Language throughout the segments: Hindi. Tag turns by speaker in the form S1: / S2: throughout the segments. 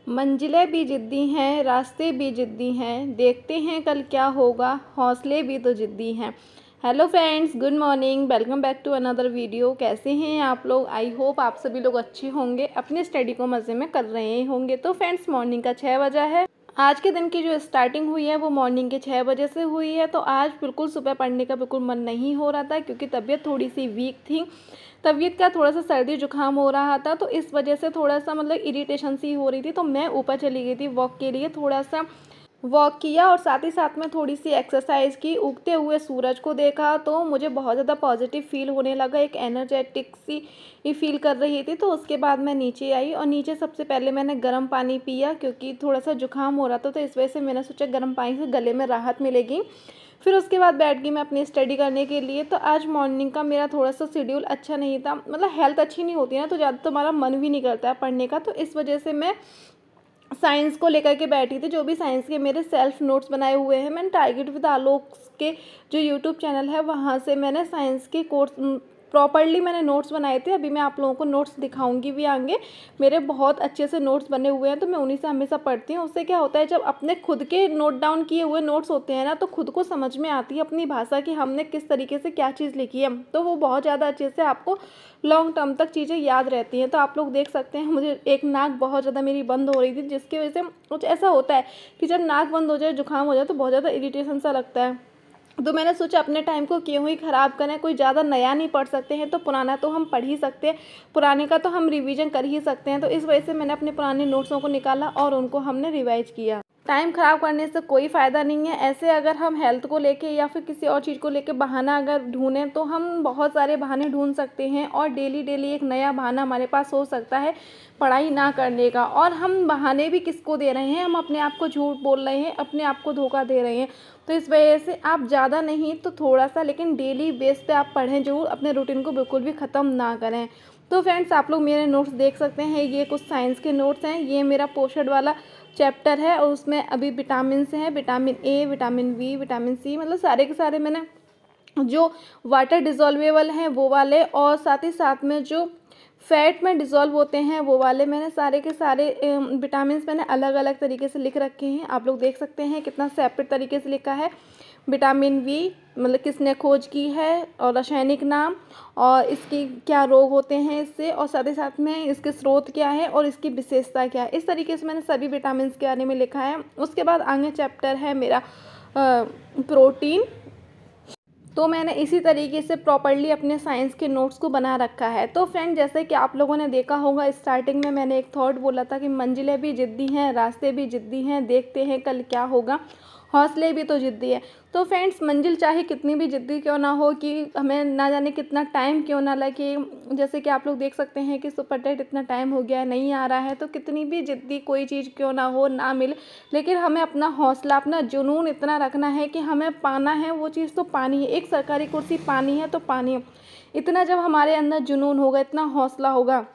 S1: मंजिलें भी ज़िद्दी हैं, रास्ते भी ज़िद्दी हैं, देखते हैं कल क्या होगा, हौसले भी तो ज़िद्दी हैं। Hello friends, good morning, welcome back to another video. कैसे हैं आप लोग? आई होप आप सभी लोग अच्छे होंगे, अपनी स्टडी को मज़े में कर रहे होंगे। तो फ्रेंड्स, मॉर्निंग का 6 बजा है। आज के दिन की जो स्टार्टिंग हुई है वो मॉर्निंग के 6 बजे से हुई है। तो आज बिल्कुल सुबह पढ़ने का बिल्कुल मन नहीं हो रहा था, क्योंकि तबीयत थोड़ी सी वीक थी। तबीयत का थोड़ा सा सर्दी जुकाम हो रहा था, तो इस वजह से थोड़ा सा मतलब इरिटेशन सी हो रही थी। तो मैं ऊपर चली गई थी वॉक के लिए, थोड़ा सा वॉक किया और साथ ही साथ में थोड़ी सी एक्सरसाइज की। उगते हुए सूरज को देखा तो मुझे बहुत ज़्यादा पॉजिटिव फील होने लगा, एक एनर्जेटिक सी फील कर रही थी। तो उसके बाद मैं नीचे आई और नीचे सबसे पहले मैंने गर्म पानी पिया, क्योंकि थोड़ा सा जुकाम हो रहा था। तो इस वजह से मैंने सोचा गर्म पानी से गले में राहत मिलेगी। फिर उसके बाद बैठ गई मैं अपनी स्टडी करने के लिए। तो आज मॉर्निंग का मेरा थोड़ा सा शेड्यूल अच्छा नहीं था, मतलब हेल्थ अच्छी नहीं होती है ना, तो ज़्यादा तुम्हारा मन भी नहीं करता है पढ़ने का। तो इस वजह से मैं साइंस को लेकर के बैठी थी। जो भी साइंस के मेरे सेल्फ नोट्स बनाए हुए हैं, मैंने टारगेट विद आलोक के जो यूट्यूब चैनल है वहाँ से मैंने साइंस के कोर्स प्रॉपर्ली मैंने नोट्स बनाए थे। अभी मैं आप लोगों को नोट्स दिखाऊंगी भी आगे। मेरे बहुत अच्छे से नोट्स बने हुए हैं, तो मैं उन्हीं से हमेशा पढ़ती हूँ। उससे क्या होता है, जब अपने खुद के नोट डाउन किए हुए नोट्स होते हैं ना, तो खुद को समझ में आती है अपनी भाषा कि हमने किस तरीके से क्या चीज़ लिखी है। तो वो बहुत ज़्यादा अच्छे से आपको लॉन्ग टर्म तक चीज़ें याद रहती हैं। तो आप लोग देख सकते हैं, मुझे एक नाक बहुत ज़्यादा मेरी बंद हो रही थी, जिसकी वजह से कुछ ऐसा होता है कि जब नाक बंद हो जाए, जुकाम हो जाए, तो बहुत ज़्यादा इरिटेशन सा लगता है। तो मैंने सोचा अपने टाइम को क्यों ही ख़राब करें, कोई ज़्यादा नया नहीं पढ़ सकते हैं तो पुराना तो हम पढ़ ही सकते हैं, पुराने का तो हम रिवीजन कर ही सकते हैं। तो इस वजह से मैंने अपने पुराने नोट्सों को निकाला और उनको हमने रिवाइज किया। टाइम ख़राब करने से कोई फ़ायदा नहीं है। ऐसे अगर हम हेल्थ को लेके या फिर किसी और चीज़ को लेके बहाना अगर ढूंढें, तो हम बहुत सारे बहाने ढूंढ सकते हैं और डेली डेली एक नया बहाना हमारे पास हो सकता है पढ़ाई ना करने का। और हम बहाने भी किसको दे रहे हैं, हम अपने आप को झूठ बोल रहे हैं, अपने आप को धोखा दे रहे हैं। तो इस वजह से आप ज़्यादा नहीं तो थोड़ा सा, लेकिन डेली बेस पे आप पढ़ें ज़रूर, अपने रूटीन को बिल्कुल भी ख़त्म ना करें। तो फ्रेंड्स, आप लोग मेरे नोट्स देख सकते हैं, ये कुछ साइंस के नोट्स हैं। ये मेरा पोर्शन वाला चैप्टर है और उसमें अभी विटामिन से हैं, vitamin A, vitamin B, vitamin C, मतलब सारे के सारे मैंने जो वाटर डिज़ोल्वेबल हैं वो वाले, और साथ ही साथ में जो फैट में डिज़ोल्व होते हैं वो वाले, मैंने सारे के सारे विटामिन मैंने अलग अलग तरीके से लिख रखे हैं। आप लोग देख सकते हैं कितना सेपरेट तरीके से लिखा है। विटामिन वी मतलब किसने खोज की है, और रासायनिक नाम, और इसकी क्या रोग होते हैं इससे, और साथ ही साथ में इसके स्रोत क्या है और इसकी विशेषता क्या है। इस तरीके से मैंने सभी विटामिन के बारे में लिखा है। उसके बाद आगे चैप्टर है मेरा प्रोटीन। तो मैंने इसी तरीके से प्रॉपर्ली अपने साइंस के नोट्स को बना रखा है। तो फ्रेंड, जैसे कि आप लोगों ने देखा होगा, स्टार्टिंग में मैंने एक थॉट बोला था कि मंजिलें भी ज़िद्दी हैं, रास्ते भी ज़िद्दी हैं, देखते हैं कल क्या होगा, हौसले भी तो ज़िद्दी है। तो फ्रेंड्स, मंजिल चाहे कितनी भी ज़िद्दी क्यों ना हो, कि हमें ना जाने कितना टाइम क्यों ना लगे, जैसे कि आप लोग देख सकते हैं कि सुपर टेट इतना टाइम हो गया है, नहीं आ रहा है, तो कितनी भी ज़िद्दी कोई चीज़ क्यों ना हो, ना मिले, लेकिन हमें अपना हौसला, अपना जुनून इतना रखना है कि हमें पाना है वो चीज़, तो पानी है। एक सरकारी कुर्सी पानी है तो पानी है। इतना जब हमारे अंदर जुनून होगा, इतना हौसला होगा,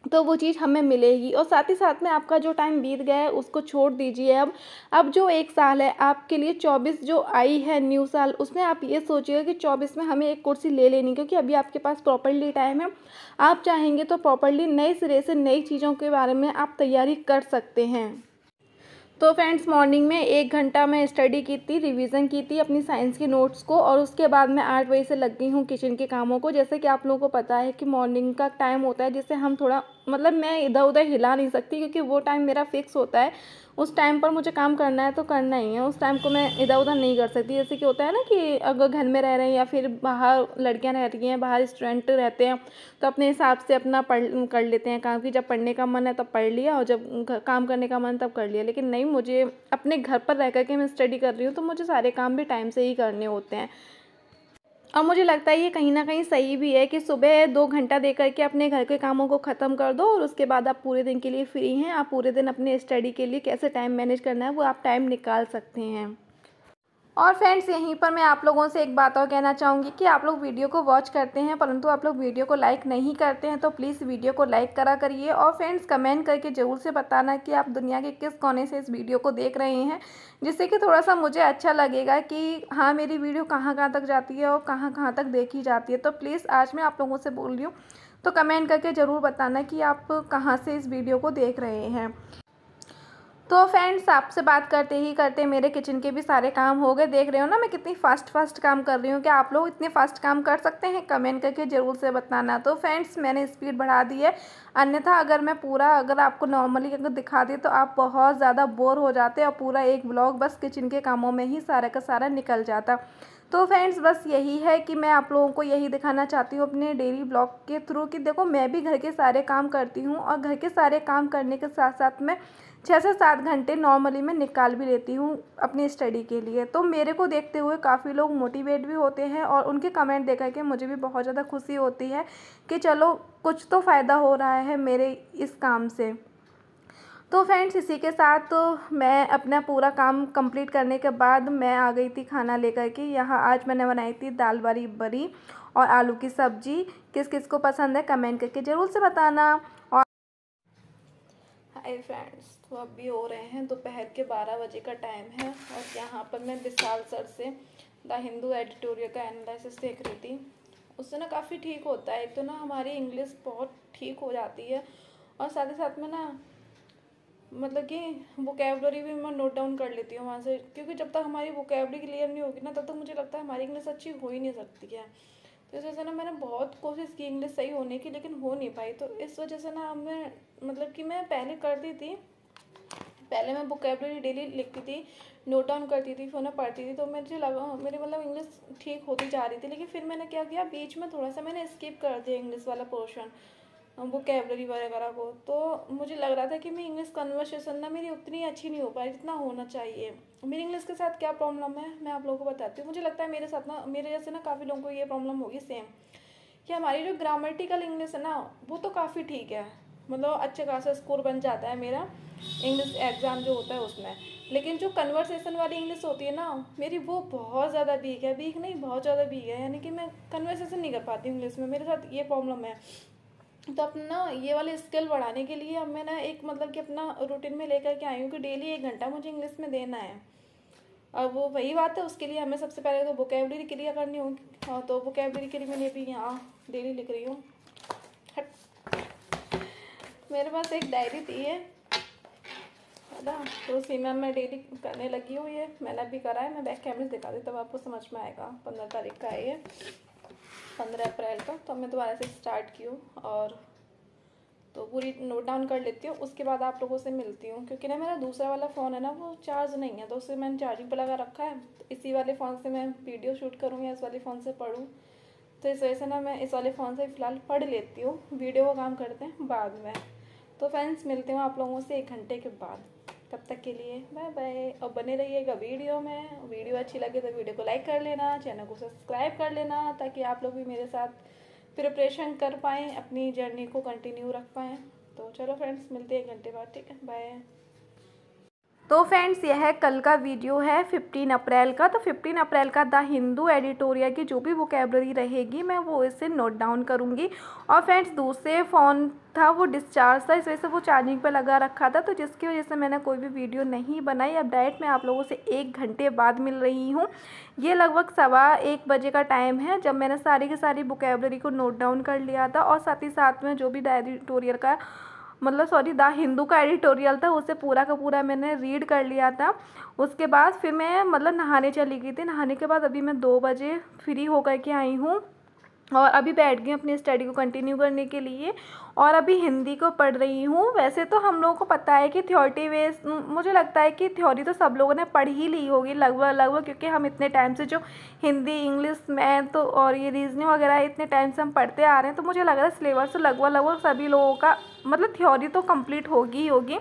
S1: तो वो चीज़ हमें मिलेगी। और साथ ही साथ में आपका जो टाइम बीत गया है उसको छोड़ दीजिए। अब जो एक साल है आपके लिए, 24 जो आई है न्यू साल, उसमें आप ये सोचिएगा कि 24 में हमें एक कुर्सी ले लेनी, क्योंकि अभी आपके पास प्रॉपर्ली टाइम है। आप चाहेंगे तो प्रॉपर्ली नए सिरे से नई चीज़ों के बारे में आप तैयारी कर सकते हैं। तो फ्रेंड्स, मॉर्निंग में 1 घंटा मैं स्टडी की थी, रिवीजन की थी अपनी साइंस के नोट्स को, और उसके बाद मैं 8 बजे से लग गई हूँ किचन के कामों को। जैसे कि आप लोगों को पता है कि मॉर्निंग का टाइम होता है जिससे हम थोड़ा, मतलब मैं इधर उधर हिला नहीं सकती, क्योंकि वो टाइम मेरा फिक्स होता है। उस टाइम पर मुझे काम करना है तो करना ही है, उस टाइम को मैं इधर उधर नहीं कर सकती। जैसे कि होता है ना कि अगर घर में रह रहे हैं या फिर बाहर लड़कियां रह रही हैं, बाहर स्टूडेंट रहते हैं, तो अपने हिसाब से अपना पढ़ कर लेते हैं काम, कि जब पढ़ने का मन है तब पढ़ लिया, और जब काम करने का मन तब कर लिया। लेकिन नहीं, मुझे अपने घर पर रह कर के मैं स्टडी कर रही हूँ, तो मुझे सारे काम भी टाइम से ही करने होते हैं। और मुझे लगता है ये कहीं ना कहीं सही भी है कि सुबह 2 घंटा दे करके अपने घर के कामों को ख़त्म कर दो, और उसके बाद आप पूरे दिन के लिए फ्री हैं। आप पूरे दिन अपने स्टडी के लिए कैसे टाइम मैनेज करना है वो आप टाइम निकाल सकते हैं। और फ्रेंड्स, यहीं पर मैं आप लोगों से एक बात और कहना चाहूँगी कि आप लोग वीडियो को वॉच करते हैं, परंतु आप लोग वीडियो को लाइक नहीं करते हैं। तो प्लीज़ वीडियो को लाइक करा करिए, और फ्रेंड्स कमेंट करके ज़रूर से बताना कि आप दुनिया के किस कोने से इस वीडियो को देख रहे हैं, जिससे कि थोड़ा सा मुझे अच्छा लगेगा कि हाँ, मेरी वीडियो कहाँ कहाँ तक जाती है और कहाँ कहाँ तक देखी जाती है। तो प्लीज़ आज मैं आप लोगों से बोल रही हूँ, तो कमेंट करके ज़रूर बताना कि आप कहाँ से इस वीडियो को देख रहे हैं। तो फ्रेंड्स, आपसे बात करते ही करते मेरे किचन के भी सारे काम हो गए। देख रहे हो ना मैं कितनी फास्ट काम कर रही हूँ। क्या आप लोग इतने फास्ट काम कर सकते हैं? कमेंट करके ज़रूर से बताना। तो फ्रेंड्स, मैंने स्पीड बढ़ा दी है, अन्यथा अगर आपको नॉर्मली अगर दिखा दें तो आप बहुत ज़्यादा बोर हो जाते और पूरा एक ब्लॉग बस किचन के कामों में ही सारा का सारा निकल जाता। तो फ्रेंड्स, बस यही है कि मैं आप लोगों को यही दिखाना चाहती हूँ अपने डेली ब्लॉग के थ्रू कि देखो, मैं भी घर के सारे काम करती हूँ और घर के सारे काम करने के साथ साथ मैं 6 से 7 घंटे नॉर्मली मैं निकाल भी लेती हूँ अपनी स्टडी के लिए। तो मेरे को देखते हुए काफ़ी लोग मोटिवेट भी होते हैं और उनके कमेंट देख के मुझे भी बहुत ज़्यादा खुशी होती है कि चलो कुछ तो फ़ायदा हो रहा है मेरे इस काम से। तो फ्रेंड्स, इसी के साथ तो मैं अपना पूरा काम कंप्लीट करने के बाद मैं आ गई थी खाना लेकर के। यहाँ आज मैंने बनाई थी दाल बारी बरी और आलू की सब्ज़ी। किस किस को पसंद है कमेंट करके ज़रूर से बताना। और हाय फ्रेंड्स, तो अब भी हो रहे हैं दोपहर के 12 बजे का टाइम है और यहाँ पर मैं विशाल सर से द हिंदू एडिटोरियल का एनालिसिस देख रही थी। उससे ना काफ़ी ठीक होता है। एक तो ना हमारी इंग्लिश बहुत ठीक हो जाती है और साथ ही साथ में ना मतलब कि वोकेबलरी भी मैं नोट डाउन कर लेती हूँ वहाँ से, क्योंकि जब तक हमारी वोकेबलरी क्लियर नहीं होगी ना तब तक मुझे लगता है हमारी इंग्लिश अच्छी हो ही नहीं सकती है। तो इस वजह से ना मैंने बहुत कोशिश की इंग्लिश सही होने की, लेकिन हो नहीं पाई। तो इस वजह से ना मैं मतलब कि मैं पहले करती थी, पहले मैं वोकेबलरी डेली लिखती थी, नोट डाउन करती थी, फिर उन्हें पढ़ती थी, तो मुझे लगा मेरे मतलब इंग्लिश ठीक होती जा रही थी। लेकिन फिर मैंने क्या किया, बीच में थोड़ा सा मैंने स्किप कर दिया इंग्लिश वाला पोर्शन, वोकेबलरी वगैरह को। तो मुझे लग रहा था कि मैं इंग्लिश कन्वर्सेशन ना मेरी उतनी अच्छी नहीं हो पाई जितना होना चाहिए। मेरी इंग्लिश के साथ क्या प्रॉब्लम है मैं आप लोगों को बताती हूँ। मुझे लगता है मेरे साथ ना, मेरे जैसे ना काफ़ी लोगों को ये प्रॉब्लम होगी सेम, कि हमारी जो ग्रामेटिकल इंग्लिश है ना वो तो काफ़ी ठीक है, मतलब अच्छे खासा स्कोर बन जाता है मेरा इंग्लिश एग्ज़ाम जो होता है उसमें। लेकिन जो कन्वर्सेशन वाली इंग्लिश होती है ना मेरी, वो बहुत ज़्यादा वीक है। वीक नहीं, बहुत ज़्यादा वीक है, यानी कि मैं कन्वर्सेशन नहीं कर पाती इंग्लिश में। मेरे साथ ये प्रॉब्लम है। तो अपना ये वाले स्किल बढ़ाने के लिए अब मैं ना एक मतलब कि अपना रूटीन में लेकर के आई हूँ कि डेली 1 घंटा मुझे इंग्लिश में देना है। अब वो वही बात है, उसके लिए हमें सबसे पहले तो वोकेबलरी क्लियर करनी होगी। हाँ, तो वोकेबलरी के लिए मैंने भी यहाँ डेली लिख रही हूँ। मेरे पास एक डायरी थी है ना, तो उसी में मैं डेली करने लगी हूँ। ये मैंने अभी करा है, मैं बैक कैमरे दिखा दी तब आपको समझ में आएगा। 15 तारीख का है ये, 15 अप्रैल का। तो मैं दोबारा से स्टार्ट की हूँ और तो पूरी नोट डाउन कर लेती हूँ। उसके बाद आप लोगों से मिलती हूँ, क्योंकि ना मेरा दूसरा वाला फ़ोन है ना वो चार्ज नहीं है, तो उसे मैंने चार्जिंग पर लगा रखा है। तो इसी वाले फ़ोन से मैं वीडियो शूट करूँ या इस वाले फ़ोन से पढ़ूँ, तो इस वजह से ना मैं इस वाले फ़ोन से फ़िलहाल पढ़ लेती हूँ। वीडियो का काम करते हैं बाद में। तो फ्रेंड्स, मिलती हूँ आप लोगों से 1 घंटे के बाद। तब तक के लिए बाय बाय और बने रहिएगा वीडियो में। वीडियो अच्छी लगे तो वीडियो को लाइक कर लेना, चैनल को सब्सक्राइब कर लेना, ताकि आप लोग भी मेरे साथ प्रिपरेशन कर पाएँ, अपनी जर्नी को कंटिन्यू रख पाएँ। तो चलो फ्रेंड्स, मिलते हैं 1 घंटे बाद, ठीक है, बाय। तो फ्रेंड्स, यह कल का वीडियो है 15 अप्रैल का। तो 15 अप्रैल का द हिंदू एडिटोरियल की जो भी वोकेबलरी रहेगी मैं वो इसे नोट डाउन करूँगी। और फ्रेंड्स, दूसरे फ़ोन था वो डिस्चार्ज था, इस वजह से वो चार्जिंग पे लगा रखा था, तो जिसकी वजह से मैंने कोई भी वीडियो नहीं बनाई। अब डायरेक्ट मैं आप लोगों से 1 घंटे बाद मिल रही हूँ। ये लगभग 1:15 बजे का टाइम है, जब मैंने सारी की सारी वोकेबलरी को नोट डाउन कर लिया था और साथ ही साथ में जो भी द एडिटोरियल का द हिंदू का एडिटोरियल था उसे पूरा का पूरा मैंने रीड कर लिया था। उसके बाद फिर मैं नहाने चली गई थी। नहाने के बाद अभी मैं 2 बजे फ्री होकर के आई हूँ और अभी बैठ गई अपनी स्टडी को कंटिन्यू करने के लिए और अभी हिंदी को पढ़ रही हूँ। वैसे तो हम लोगों को पता है कि थ्योरी बेस, मुझे लगता है कि थ्योरी तो सब लोगों ने पढ़ ही ली होगी लगभग, क्योंकि हम इतने टाइम से जो हिंदी, इंग्लिश, मैथ और ये रीजनिंग वगैरह इतने टाइम से हम पढ़ते आ रहे हैं, तो मुझे लग रहा है सिलेबस तो लगभग सभी लोगों का थ्योरी तो कंप्लीट होगी ही होगी।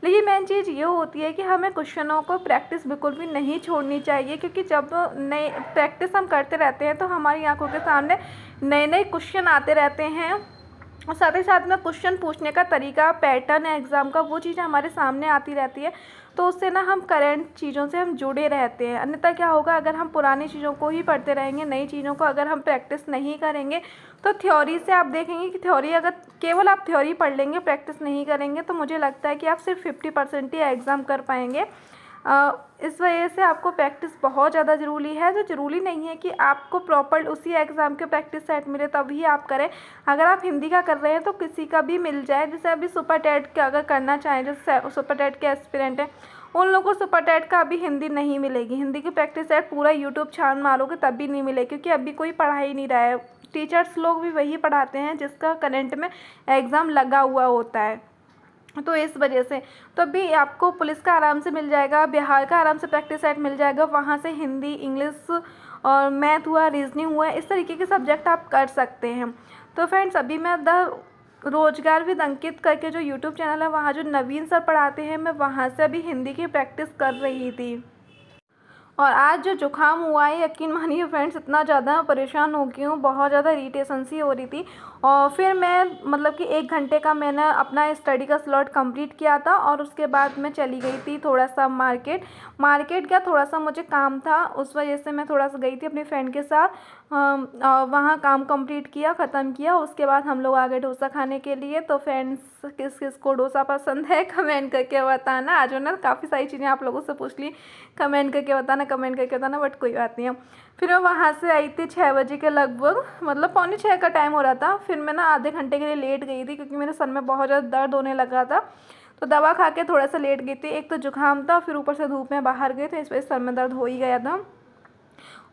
S1: लेकिन मेन चीज़ ये होती है कि हमें क्वेश्चनों को प्रैक्टिस बिल्कुल भी नहीं छोड़नी चाहिए, क्योंकि जब नए प्रैक्टिस हम करते रहते हैं तो हमारी आंखों के सामने नए नए क्वेश्चन आते रहते हैं और साथ ही साथ में क्वेश्चन पूछने का तरीका, पैटर्न है एग्ज़ाम का, वो चीज़ें हमारे सामने आती रहती है। तो उससे ना हम करंट चीज़ों से हम जुड़े रहते हैं। अन्यथा क्या होगा, अगर हम पुरानी चीज़ों को ही पढ़ते रहेंगे, नई चीज़ों को अगर हम प्रैक्टिस नहीं करेंगे, तो थ्योरी से आप देखेंगे कि थ्योरी अगर केवल आप थ्योरी पढ़ लेंगे, प्रैक्टिस नहीं करेंगे, तो मुझे लगता है कि आप सिर्फ 50% ही एग्ज़ाम कर पाएंगे। इस वजह से आपको प्रैक्टिस बहुत ज़्यादा ज़रूरी है। तो ज़रूरी नहीं है कि आपको प्रॉपर उसी एग्ज़ाम के प्रैक्टिस सेट मिले तभी आप करें। अगर आप हिंदी का कर रहे हैं तो किसी का भी मिल जाए। जैसे अभी सुपर टेट का अगर करना चाहें, जैसे सुपर टेट के एस्पिरेंट हैं, उन लोगों को सुपर टेट का अभी हिंदी नहीं मिलेगी। हिंदी की प्रैक्टिस सेट पूरा यूट्यूब छान मारोगे तब भी नहीं मिलेगी, क्योंकि अभी कोई पढ़ा ही नहीं रहा है। टीचर्स लोग भी वही पढ़ाते हैं जिसका करंट में एग्ज़ाम लगा हुआ होता है। तो इस वजह से तो अभी आपको पुलिस का आराम से मिल जाएगा, बिहार का आराम से प्रैक्टिस सेट मिल जाएगा। वहाँ से हिंदी, इंग्लिश और मैथ हुआ, रीजनिंग हुआ, इस तरीके के सब्जेक्ट आप कर सकते हैं। तो फ्रेंड्स, अभी मैं द रोजगार विद अंकित करके जो यूट्यूब चैनल है, वहाँ जो नवीन सर पढ़ाते हैं, मैं वहाँ से अभी हिंदी की प्रैक्टिस कर रही थी। और आज जो जुकाम हुआ है, यकीन मानिए फ्रेंड्स, इतना ज़्यादा परेशान हो गई हूँ, बहुत ज़्यादा इरिटेशन सी हो रही थी। और फिर मैं मतलब कि 1 घंटे का मैंने अपना स्टडी का स्लॉट कंप्लीट किया था और उसके बाद मैं चली गई थी थोड़ा सा मार्केट का थोड़ा सा मुझे काम था, उस वजह से मैं थोड़ा सा गई थी अपनी फ्रेंड के साथ। वहाँ काम कंप्लीट किया, ख़त्म किया, उसके बाद हम लोग आ गए डोसा खाने के लिए। तो फ्रेंड्स, किस किस को डोसा पसंद है कमेंट करके बताना। आज ना काफ़ी सारी चीज़ें आप लोगों से पूछ ली, कमेंट करके बताना, बट कोई बात नहीं है। फिर मैं वहाँ से आई थी 6 बजे के लगभग, मतलब 5:45 का टाइम हो रहा था। फिर मैं ना आधे घंटे के लिए लेट गई थी, क्योंकि मेरे सर में बहुत ज़्यादा दर्द होने लगा था। तो दवा खा के थोड़ा सा लेट गई थी। एक तो जुकाम था, फिर ऊपर से धूप में बाहर गए थे, इस वजह से सर में दर्द हो ही गया था।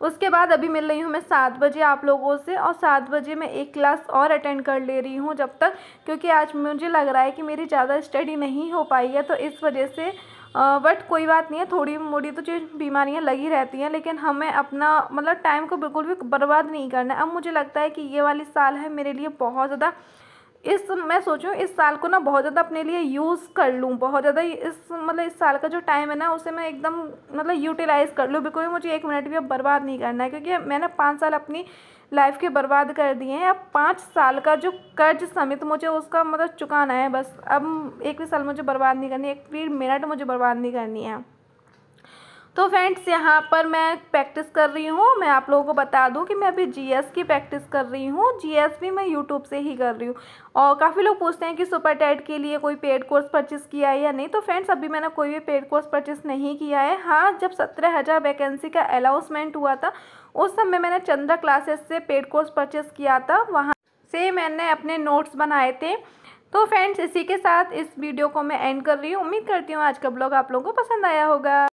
S1: उसके बाद अभी मिल रही हूँ मैं 7 बजे आप लोगों से, और 7 बजे मैं एक क्लास और अटेंड कर ले रही हूँ जब तक, क्योंकि आज मुझे लग रहा है कि मेरी ज़्यादा स्टडी नहीं हो पाई है, तो इस वजह से बट कोई बात नहीं है, थोड़ी मोड़ी तो जो बीमारियाँ लगी रहती हैं, लेकिन हमें अपना मतलब टाइम को बिल्कुल भी बर्बाद नहीं करना है। अब मुझे लगता है कि ये वाली साल है मेरे लिए बहुत ज़्यादा, मैं सोचूं इस साल को ना बहुत ज़्यादा अपने लिए यूज़ कर लूँ, बहुत ज़्यादा इस साल का जो टाइम है ना, उसे मैं एकदम मतलब यूटिलाइज़ कर लूँ। बिल्कुल मुझे 1 मिनट भी अब बर्बाद नहीं करना है, क्योंकि मैंने 5 साल अपनी लाइफ के बर्बाद कर दिए हैं। अब 5 साल का जो कर्ज समेत मुझे उसका मतलब चुकाना है बस। अब एक भी साल मुझे बर्बाद नहीं करनी, एक भी मिनट मुझे बर्बाद नहीं करनी है। तो फ्रेंड्स, यहाँ पर मैं प्रैक्टिस कर रही हूँ। मैं आप लोगों को बता दूँ कि मैं अभी जीएस की प्रैक्टिस कर रही हूँ। जीएस भी मैं यूट्यूब से ही कर रही हूँ। और काफ़ी लोग पूछते हैं कि सुपर टेट के लिए कोई पेड कोर्स परचेस किया है या नहीं। तो फ्रेंड्स, अभी मैंने कोई भी पेड कोर्स परचेस नहीं किया है। हाँ, जब 17,000 वैकेंसी का अनाउंसमेंट हुआ था, उस समय मैंने चंद्रा क्लासेस से पेड कोर्स परचेस किया था, वहाँ से मैंने अपने नोट्स बनाए थे। तो फ्रेंड्स, इसी के साथ इस वीडियो को मैं एंड कर रही हूँ। उम्मीद करती हूँ आज का ब्लॉग आप लोगों को पसंद आया होगा।